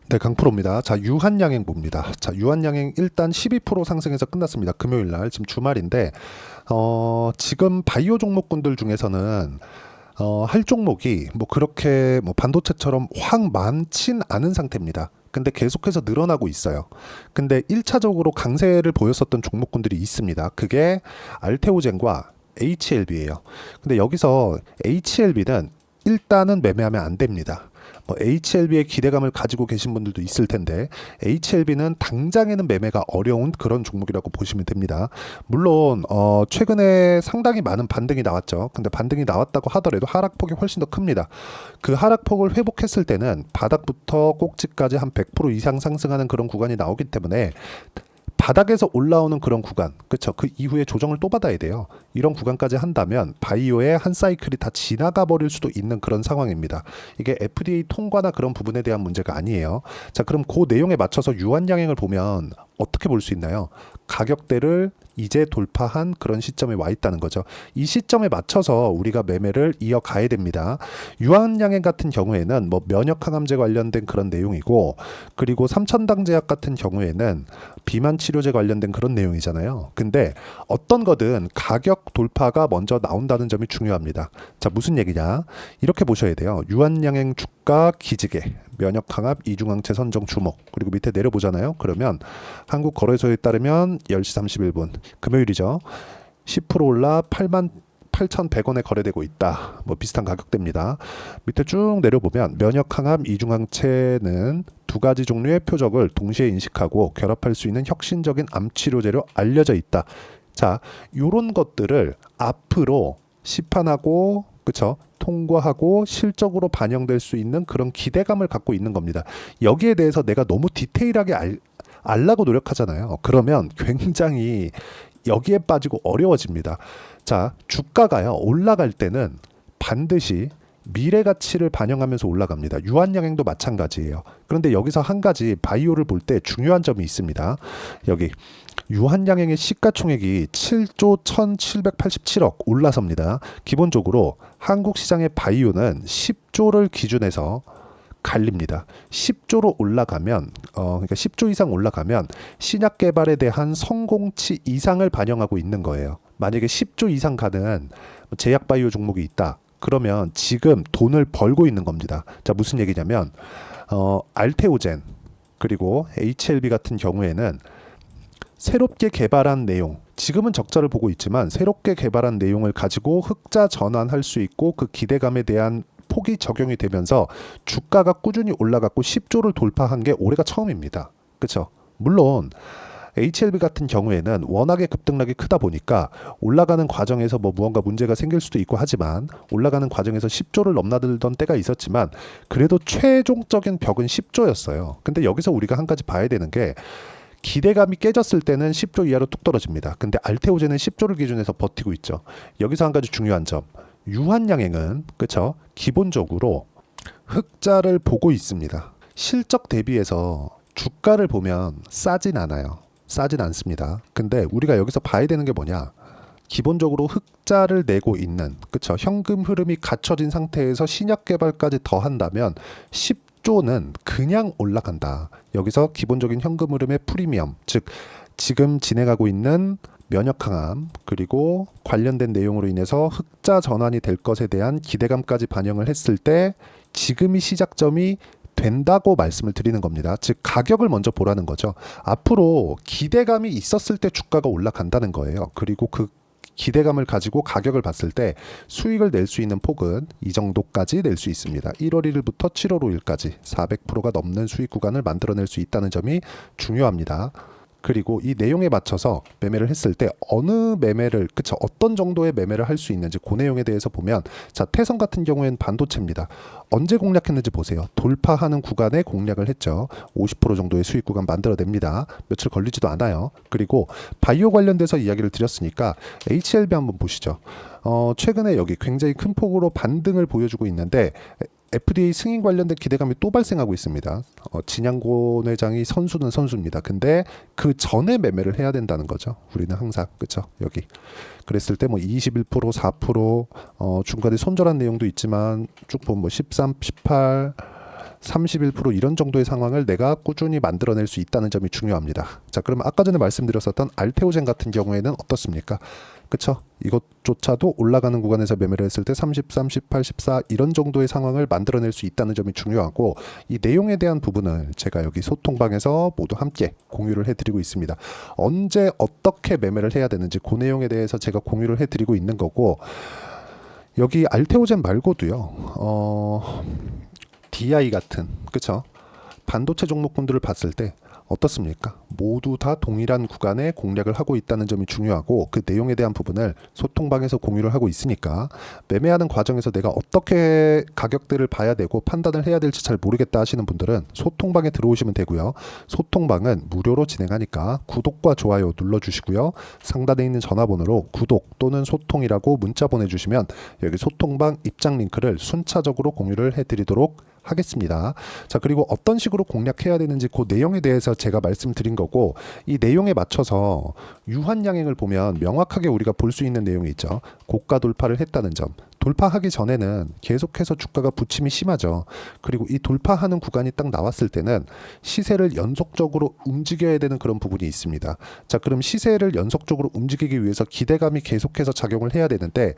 네, 강프로입니다. 자, 유한양행 봅니다. 자, 유한양행 일단 12% 상승해서 끝났습니다. 금요일 날 지금 주말인데 지금 바이오 종목군들 중에서는 할 종목이 뭐 그렇게 뭐 반도체처럼 확 많진 않은 상태입니다. 근데 계속해서 늘어나고 있어요. 근데 1차적으로 강세를 보였었던 종목군들이 있습니다. 그게 알테오젠과 HLB예요. 근데 여기서 HLB는 일단은 매매하면 안 됩니다. 뭐 HLB에 기대감을 가지고 계신 분들도 있을 텐데 HLB는 당장에는 매매가 어려운 그런 종목이라고 보시면 됩니다. 물론 최근에 상당히 많은 반등이 나왔죠. 근데 반등이 나왔다고 하더라도 하락폭이 훨씬 더 큽니다. 그 하락폭을 회복했을 때는 바닥부터 꼭지까지 한 100% 이상 상승하는 그런 구간이 나오기 때문에 바닥에서 올라오는 그런 구간, 그렇죠? 그 이후에 조정을 또 받아야 돼요. 이런 구간까지 한다면 바이오의 한 사이클이 다 지나가 버릴 수도 있는 그런 상황입니다. 이게 FDA 통과나 그런 부분에 대한 문제가 아니에요. 자, 그럼 그 내용에 맞춰서 유한양행을 보면 어떻게 볼 수 있나요? 가격대를 이제 돌파한 그런 시점에 와 있다는 거죠. 이 시점에 맞춰서 우리가 매매를 이어가야 됩니다. 유한양행 같은 경우에는 뭐 면역항암제 관련된 그런 내용이고, 그리고 삼천당제약 같은 경우에는 비만 치료제 관련된 그런 내용이잖아요. 근데 어떤 거든 가격 돌파가 먼저 나온다는 점이 중요합니다. 자, 무슨 얘기냐? 이렇게 보셔야 돼요. 유한양행 주가 기지개, 면역항암 이중항체 선정 주목, 그리고 밑에 내려보잖아요. 그러면 한국거래소에 따르면 10시 31분 금요일이죠. 10% 올라 8만 8,100원에 거래되고 있다. 뭐 비슷한 가격대입니다. 밑에 쭉 내려보면 면역항암 이중항체는 두 가지 종류의 표적을 동시에 인식하고 결합할 수 있는 혁신적인 암치료제로 알려져 있다. 자, 요런 것들을 앞으로 시판하고, 그쵸? 통과하고 실적으로 반영될 수 있는 그런 기대감을 갖고 있는 겁니다. 여기에 대해서 내가 너무 디테일하게 알라고 노력하잖아요. 그러면 굉장히 여기에 빠지고 어려워집니다. 자, 주가가요, 올라갈 때는 반드시 미래 가치를 반영하면서 올라갑니다. 유한양행도 마찬가지예요. 그런데 여기서 한 가지 바이오를 볼 때 중요한 점이 있습니다. 여기 유한양행의 시가총액이 7조 1787억 올라섭니다. 기본적으로 한국 시장의 바이오는 10조를 기준해서 갈립니다. 10조로 올라가면 그러니까 10조 이상 올라가면 신약 개발에 대한 성공치 이상을 반영하고 있는 거예요. 만약에 10조 이상 가는 제약 바이오 종목이 있다. 그러면 지금 돈을 벌고 있는 겁니다. 자, 무슨 얘기냐면 알테오젠 그리고 HLB 같은 경우에는 새롭게 개발한 내용, 지금은 적자를 보고 있지만 새롭게 개발한 내용을 가지고 흑자 전환할 수 있고 그 기대감에 대한 폭이 적용이 되면서 주가가 꾸준히 올라갔고 10조를 돌파한 게 올해가 처음입니다. 그렇죠? 물론 HLB 같은 경우에는 워낙에 급등락이 크다 보니까 올라가는 과정에서 뭐 무언가 문제가 생길 수도 있고 하지만 올라가는 과정에서 10조를 넘나들던 때가 있었지만 그래도 최종적인 벽은 10조였어요. 근데 여기서 우리가 한 가지 봐야 되는 게 기대감이 깨졌을 때는 10조 이하로 뚝 떨어집니다. 근데 알테오젠은 10조를 기준해서 버티고 있죠. 여기서 한 가지 중요한 점. 유한양행은 그쵸? 기본적으로 흑자를 보고 있습니다. 실적 대비해서 주가를 보면 싸진 않아요. 싸진 않습니다. 근데 우리가 여기서 봐야 되는 게 뭐냐? 기본적으로 흑자를 내고 있는, 그쵸? 현금 흐름이 갖춰진 상태에서 신약 개발까지 더한다면 10조는 그냥 올라간다. 여기서 기본적인 현금 흐름의 프리미엄, 즉 지금 진행하고 있는 면역항암 그리고 관련된 내용으로 인해서 흑자 전환이 될 것에 대한 기대감까지 반영을 했을 때 지금이 시작점이 된다고 말씀을 드리는 겁니다. 즉 가격을 먼저 보라는 거죠. 앞으로 기대감이 있었을 때 주가가 올라간다는 거예요. 그리고 그 기대감을 가지고 가격을 봤을 때 수익을 낼 수 있는 폭은 이 정도까지 낼 수 있습니다. 1월 1일부터 7월 5일까지 400%가 넘는 수익 구간을 만들어낼 수 있다는 점이 중요합니다. 그리고 이 내용에 맞춰서 매매를 했을 때 어느 매매를, 그쵸, 어떤 정도의 매매를 할 수 있는지 그 내용에 대해서 보면, 자, 태성 같은 경우에는 반도체입니다. 언제 공략했는지 보세요. 돌파하는 구간에 공략을 했죠. 50% 정도의 수익 구간 만들어냅니다. 며칠 걸리지도 않아요. 그리고 바이오 관련돼서 이야기를 드렸으니까 HLB 한번 보시죠. 최근에 여기 굉장히 큰 폭으로 반등을 보여주고 있는데 FDA 승인 관련된 기대감이 또 발생하고 있습니다. 진양곤 회장이 선수는 선수입니다. 근데 그 전에 매매를 해야 된다는 거죠. 우리는 항상, 그렇죠? 여기 그랬을 때 뭐 21%, 4% 중간에 손절한 내용도 있지만 쭉 보면 뭐 13, 18, 31% 이런 정도의 상황을 내가 꾸준히 만들어낼 수 있다는 점이 중요합니다. 자, 그러면 아까 전에 말씀드렸었던 알테오젠 같은 경우에는 어떻습니까? 그쵸? 이것조차도 올라가는 구간에서 매매를 했을 때 30, 38, 14 이런 정도의 상황을 만들어낼 수 있다는 점이 중요하고, 이 내용에 대한 부분을 제가 여기 소통방에서 모두 함께 공유를 해드리고 있습니다. 언제 어떻게 매매를 해야 되는지 그 내용에 대해서 제가 공유를 해드리고 있는 거고, 여기 알테오젠 말고도요, DI 같은, 그쵸? 반도체 종목군들을 봤을 때 어떻습니까? 모두 다 동일한 구간에 공략을 하고 있다는 점이 중요하고, 그 내용에 대한 부분을 소통방에서 공유를 하고 있으니까 매매하는 과정에서 내가 어떻게 가격대를 봐야 되고 판단을 해야 될지 잘 모르겠다 하시는 분들은 소통방에 들어오시면 되고요. 소통방은 무료로 진행하니까 구독과 좋아요 눌러주시고요. 상단에 있는 전화번호로 구독 또는 소통이라고 문자 보내주시면 여기 소통방 입장 링크를 순차적으로 공유를 해드리도록 하겠습니다. 자, 그리고 어떤 식으로 공략해야 되는지 그 내용에 대해서 제가 말씀드린 거고, 이 내용에 맞춰서 유한양행을 보면 명확하게 우리가 볼 수 있는 내용이 있죠. 고가 돌파를 했다는 점. 돌파하기 전에는 계속해서 주가가 부침이 심하죠. 그리고 이 돌파하는 구간이 딱 나왔을 때는 시세를 연속적으로 움직여야 되는 그런 부분이 있습니다. 자, 그럼 시세를 연속적으로 움직이기 위해서 기대감이 계속해서 작용을 해야 되는데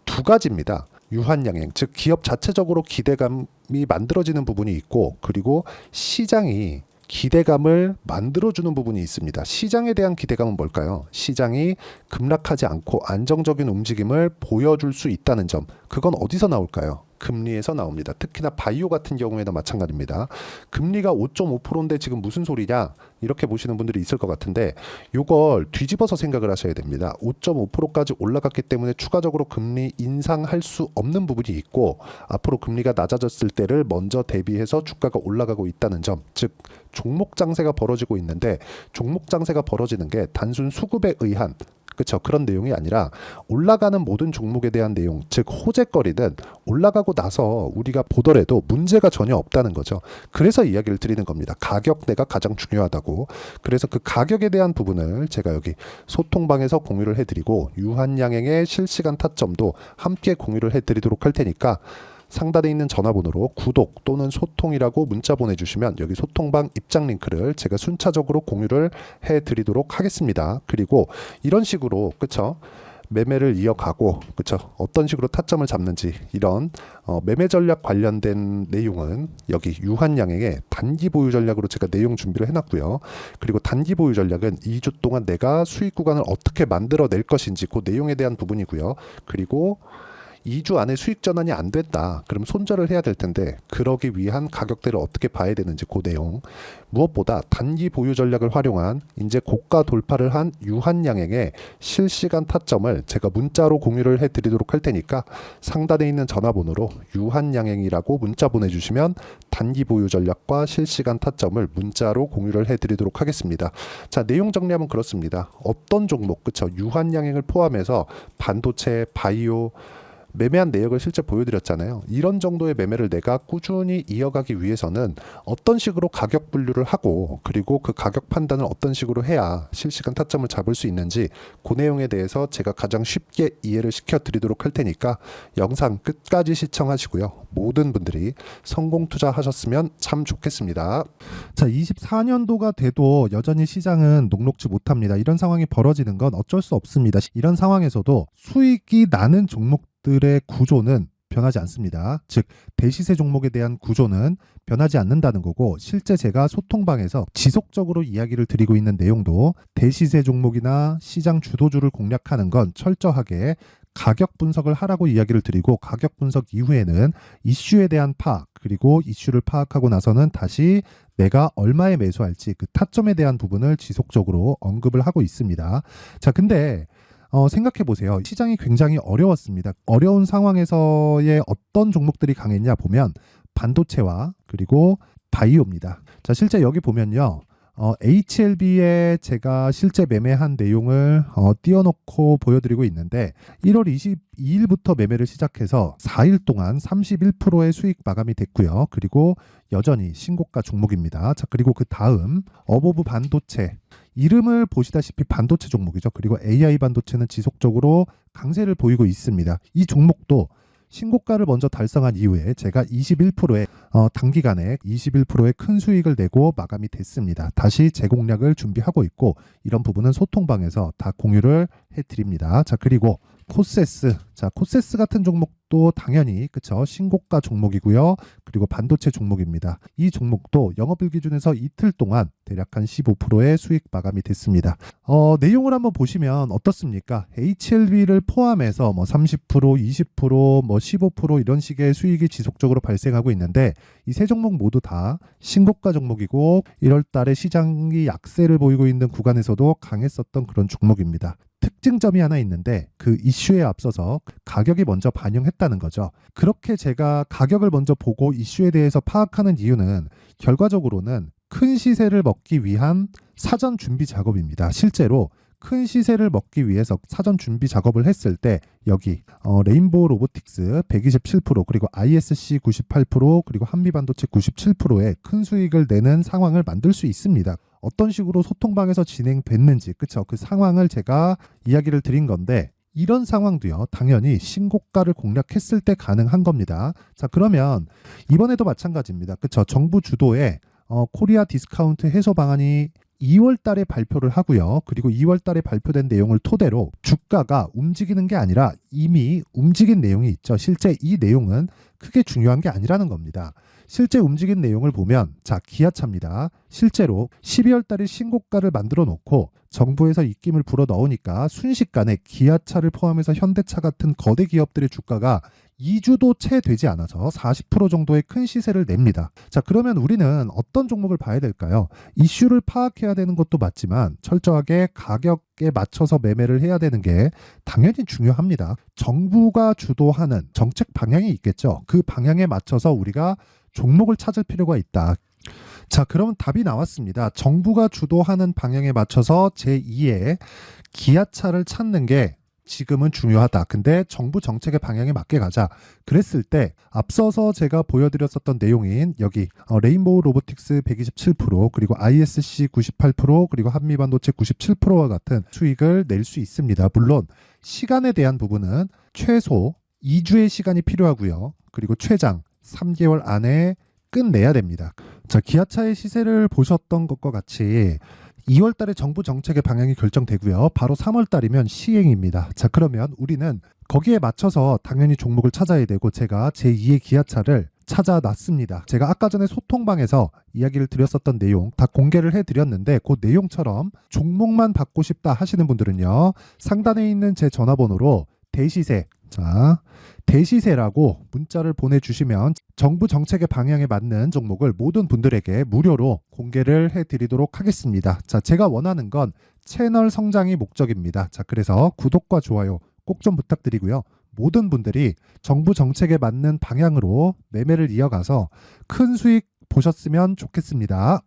두 가지입니다. 유한양행, 즉 기업 자체적으로 기대감이 만들어지는 부분이 있고, 그리고 시장이 기대감을 만들어주는 부분이 있습니다. 시장에 대한 기대감은 뭘까요? 시장이 급락하지 않고 안정적인 움직임을 보여줄 수 있다는 점. 그건 어디서 나올까요? 금리에서 나옵니다. 특히나 바이오 같은 경우에는 마찬가지입니다. 금리가 5.5%인데 지금 무슨 소리냐? 이렇게 보시는 분들이 있을 것 같은데, 이걸 뒤집어서 생각을 하셔야 됩니다. 5.5%까지 올라갔기 때문에 추가적으로 금리 인상할 수 없는 부분이 있고, 앞으로 금리가 낮아졌을 때를 먼저 대비해서 주가가 올라가고 있다는 점, 즉 종목 장세가 벌어지고 있는데, 종목 장세가 벌어지는 게 단순 수급에 의한, 그렇죠, 그런 내용이 아니라 올라가는 모든 종목에 대한 내용, 즉 호재거리는 올라가고 나서 우리가 보더라도 문제가 전혀 없다는 거죠. 그래서 이야기를 드리는 겁니다. 가격대가 가장 중요하다고. 그래서 그 가격에 대한 부분을 제가 여기 소통방에서 공유를 해드리고, 유한양행의 실시간 타점도 함께 공유를 해드리도록 할 테니까 상단에 있는 전화번호로 구독 또는 소통이라고 문자 보내주시면 여기 소통방 입장 링크를 제가 순차적으로 공유를 해드리도록 하겠습니다. 그리고 이런 식으로, 그쵸, 매매를 이어가고, 그쵸, 어떤 식으로 타점을 잡는지, 이런 매매 전략 관련된 내용은 여기 유한양행의 단기 보유 전략으로 제가 내용 준비를 해놨고요. 그리고 단기 보유 전략은 2주 동안 내가 수익 구간을 어떻게 만들어낼 것인지 그 내용에 대한 부분이고요. 그리고 2주 안에 수익 전환이 안 됐다. 그럼 손절을 해야 될 텐데, 그러기 위한 가격대를 어떻게 봐야 되는지 그 내용. 무엇보다 단기 보유 전략을 활용한 이제 고가 돌파를 한 유한양행의 실시간 타점을 제가 문자로 공유를 해드리도록 할 테니까 상단에 있는 전화번호로 유한양행이라고 문자 보내주시면 단기 보유 전략과 실시간 타점을 문자로 공유를 해드리도록 하겠습니다. 자, 내용 정리하면 그렇습니다. 어떤 종목, 그쵸, 유한양행을 포함해서 반도체, 바이오, 매매한 내역을 실제 보여드렸잖아요. 이런 정도의 매매를 내가 꾸준히 이어가기 위해서는 어떤 식으로 가격 분류를 하고, 그리고 그 가격 판단을 어떤 식으로 해야 실시간 타점을 잡을 수 있는지 그 내용에 대해서 제가 가장 쉽게 이해를 시켜드리도록 할 테니까 영상 끝까지 시청하시고요. 모든 분들이 성공 투자하셨으면 참 좋겠습니다. 자, 24년도가 돼도 여전히 시장은 녹록지 못합니다. 이런 상황이 벌어지는 건 어쩔 수 없습니다. 이런 상황에서도 수익이 나는 종목들의 구조는 변하지 않습니다. 즉 대시세 종목에 대한 구조는 변하지 않는다는 거고, 실제 제가 소통방에서 지속적으로 이야기를 드리고 있는 내용도 대시세 종목이나 시장 주도주를 공략하는 건 철저하게 가격 분석을 하라고 이야기를 드리고, 가격 분석 이후에는 이슈에 대한 파악, 그리고 이슈를 파악하고 나서는 다시 내가 얼마에 매수할지 그 타점에 대한 부분을 지속적으로 언급을 하고 있습니다. 자, 근데 생각해 보세요. 시장이 굉장히 어려웠습니다. 어려운 상황에서의 어떤 종목들이 강했냐 보면 반도체와 그리고 바이오입니다. 자, 실제 여기 보면요. HLB에 제가 실제 매매한 내용을 띄워놓고 보여드리고 있는데, 1월 22일부터 매매를 시작해서 4일 동안 31%의 수익 마감이 됐고요. 그리고 여전히 신고가 종목입니다. 자, 그리고 그 다음 어보브 반도체, 이름을 보시다시피 반도체 종목이죠. 그리고 AI 반도체는 지속적으로 강세를 보이고 있습니다. 이 종목도 신고가를 먼저 달성한 이후에 제가 21%의 단기간에 21%의 큰 수익을 내고 마감이 됐습니다. 다시 재공략을 준비하고 있고 이런 부분은 소통방에서 다 공유를 해드립니다. 자, 그리고 코세스. 자, 코세스 같은 종목도 당연히 그쵸, 신고가 종목이고요. 그리고 반도체 종목입니다. 이 종목도 영업일 기준에서 이틀 동안 대략 한 15%의 수익 마감이 됐습니다. 내용을 한번 보시면 어떻습니까? HLB를 포함해서 뭐 30%, 20%, 뭐 15% 이런 식의 수익이 지속적으로 발생하고 있는데 이 세 종목 모두 다 신고가 종목이고 1월 달에 시장이 약세를 보이고 있는 구간에서도 강했었던 그런 종목입니다. 특징점이 하나 있는데 그 이슈에 앞서서 가격이 먼저 반영했다는 거죠. 그렇게 제가 가격을 먼저 보고 이슈에 대해서 파악하는 이유는 결과적으로는 큰 시세를 먹기 위한 사전 준비 작업입니다. 실제로 큰 시세를 먹기 위해서 사전 준비 작업을 했을 때 여기 레인보우 로보틱스 127% 그리고 ISC 98% 그리고 한미반도체 97%의 큰 수익을 내는 상황을 만들 수 있습니다. 어떤 식으로 소통방에서 진행됐는지 그쵸? 그 상황을 제가 이야기를 드린 건데 이런 상황도요 당연히 신고가를 공략했을 때 가능한 겁니다. 자, 그러면 이번에도 마찬가지입니다. 그쵸? 정부 주도의 코리아 디스카운트 해소 방안이 2월 달에 발표를 하고요. 그리고 2월 달에 발표된 내용을 토대로 주가가 움직이는 게 아니라 이미 움직인 내용이 있죠. 실제 이 내용은 크게 중요한 게 아니라는 겁니다. 실제 움직인 내용을 보면 자, 기아차입니다. 실제로 12월 달에 신고가를 만들어 놓고 정부에서 입김을 불어 넣으니까 순식간에 기아차를 포함해서 현대차 같은 거대 기업들의 주가가 2주도 채 되지 않아서 40% 정도의 큰 시세를 냅니다. 자, 그러면 우리는 어떤 종목을 봐야 될까요? 이슈를 파악해야 되는 것도 맞지만 철저하게 가격에 맞춰서 매매를 해야 되는 게 당연히 중요합니다. 정부가 주도하는 정책 방향이 있겠죠. 그 방향에 맞춰서 우리가 종목을 찾을 필요가 있다. 자, 그러면 답이 나왔습니다. 정부가 주도하는 방향에 맞춰서 제2의 기아차를 찾는 게 지금은 중요하다. 근데 정부 정책의 방향에 맞게 가자. 그랬을 때 앞서서 제가 보여드렸었던 내용인 여기 레인보우 로보틱스 127% 그리고 ISC 98% 그리고 한미반도체 97%와 같은 수익을 낼 수 있습니다. 물론 시간에 대한 부분은 최소 2주의 시간이 필요하고요. 그리고 최장 3개월 안에 끝내야 됩니다. 자, 기아차의 시세를 보셨던 것과 같이 2월 달에 정부 정책의 방향이 결정되고요. 바로 3월 달이면 시행입니다. 자, 그러면 우리는 거기에 맞춰서 당연히 종목을 찾아야 되고 제가 제2의 기아차를 찾아놨습니다. 제가 아까 전에 소통방에서 이야기를 드렸었던 내용 다 공개를 해드렸는데 그 내용처럼 종목만 받고 싶다 하시는 분들은요. 상단에 있는 제 전화번호로 대시세, 자, 대시세라고 문자를 보내주시면 정부 정책의 방향에 맞는 종목을 모든 분들에게 무료로 공개를 해드리도록 하겠습니다. 자, 제가 원하는 건 채널 성장이 목적입니다. 자, 그래서 구독과 좋아요 꼭 좀 부탁드리고요. 모든 분들이 정부 정책에 맞는 방향으로 매매를 이어가서 큰 수익 보셨으면 좋겠습니다.